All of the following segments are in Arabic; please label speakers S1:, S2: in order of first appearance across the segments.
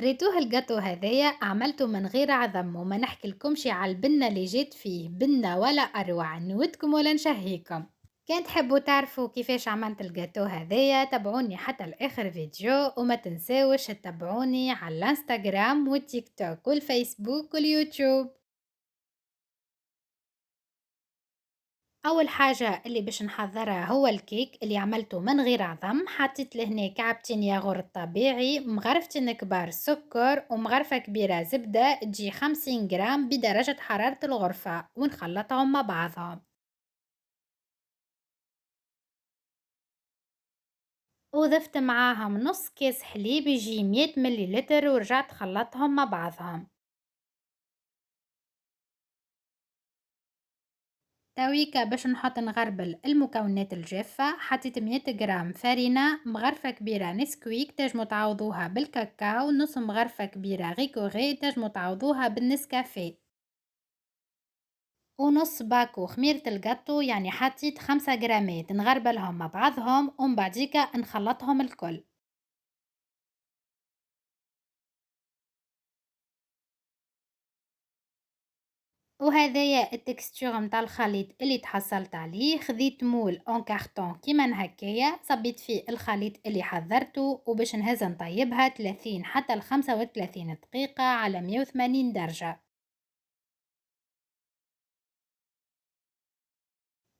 S1: ريتوه الجاتو هذايا عملته من غير عظم وما نحكي على البنة اللي جات فيه بنة ولا أروع نودكم ولا نشهيكم. كان تحبوا تعرفوا كيفاش عملت الجاتو هذايا تابعوني حتى لآخر فيديو وما تنساوش تتابعوني على الانستغرام والتيك توك والفيسبوك واليوتيوب. أول حاجة اللي باش نحضرها هو الكيك اللي عملته من غير عظم، حطيت لهنا كعبتين ياغورت طبيعي، مغرفتين كبار سكر ومغرفة كبيرة زبدة تجي 50 جرام بدرجة حرارة الغرفة ونخلطهم مع بعضهم، وضفت معاهم نص كاس حليب يجي 100 مليلتر ورجعت خلطهم مع بعضهم. تويكا باش نحط نغربل المكونات الجافة، حطيت 100 جرام فرينة، مغرفة كبيرة نسكويك تنجمو تعوضوها بالكاكاو، نص مغرفة كبيرة غيكوغي تنجمو تعوضوها بالنسكافيه، ونص باكو خميرة الجاتو يعني حطيت 5 جرامات نغربلهم مع بعضهم ومن بعديكا نخلطهم الكل. وهذايا التكستور متاع الخليط اللي تحصلت عليه، خذيت مول اون كارتون كيما هكايا صبيت فيه الخليط اللي حضرته وباش نهز نطيبها 30 حتى ل 35 دقيقة على 180 درجة.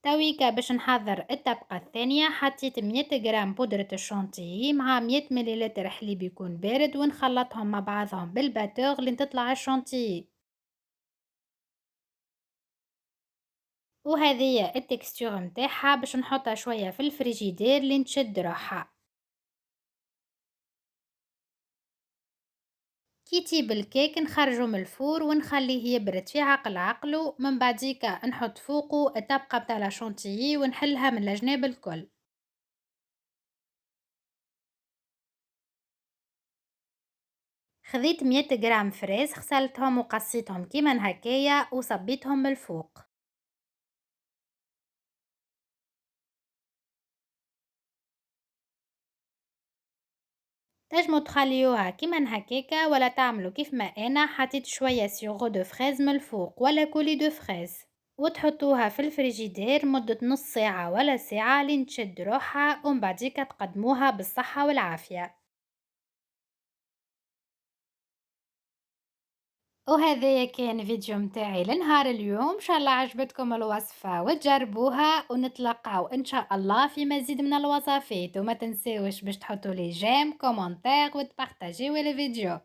S1: تويكا باش نحضر الطبقة الثانية، حطيت 100 جرام بودرة الشونتيي مع 100 مليلتر حليب يكون بارد ونخلطهم مع بعضهم بالباتور لين تطلع الشونتيي. وهذه التكستور متاعها باش نحطها شوية في الفريجيدير لين تشد روحها. كي يطيب الكيك نخرجه من الفور ونخليه يبرد في عقل عقله، من بعديكا نحط فوقه الطبقة متاع لا شونتيي ونحلها من الجناب الكل. خذيت 100 جرام فريز غسلتهم وقصيتهم كيما هكايا وصبيتهم من الفوق. تنجمو تخليوها كيما هكاكا ولا تعملوا كيف ما انا حطيت شويه سيغو دو فريز من الفوق ولا كولي دو فريز، وتحطوها في الفريجيدير مدة نص ساعة ولا ساعة لين تشد روحها ومن بعديكا تقدموها بالصحة والعافية. وهذايا كان فيديو متاعي لنهار اليوم، ان شاء الله عجبتكم الوصفة وتجربوها ونتلقاو ان شاء الله في مزيد من الوصفات، وما تنساوش باش تحطوا لي جيم كومنتير وتبارطاجيو الفيديو.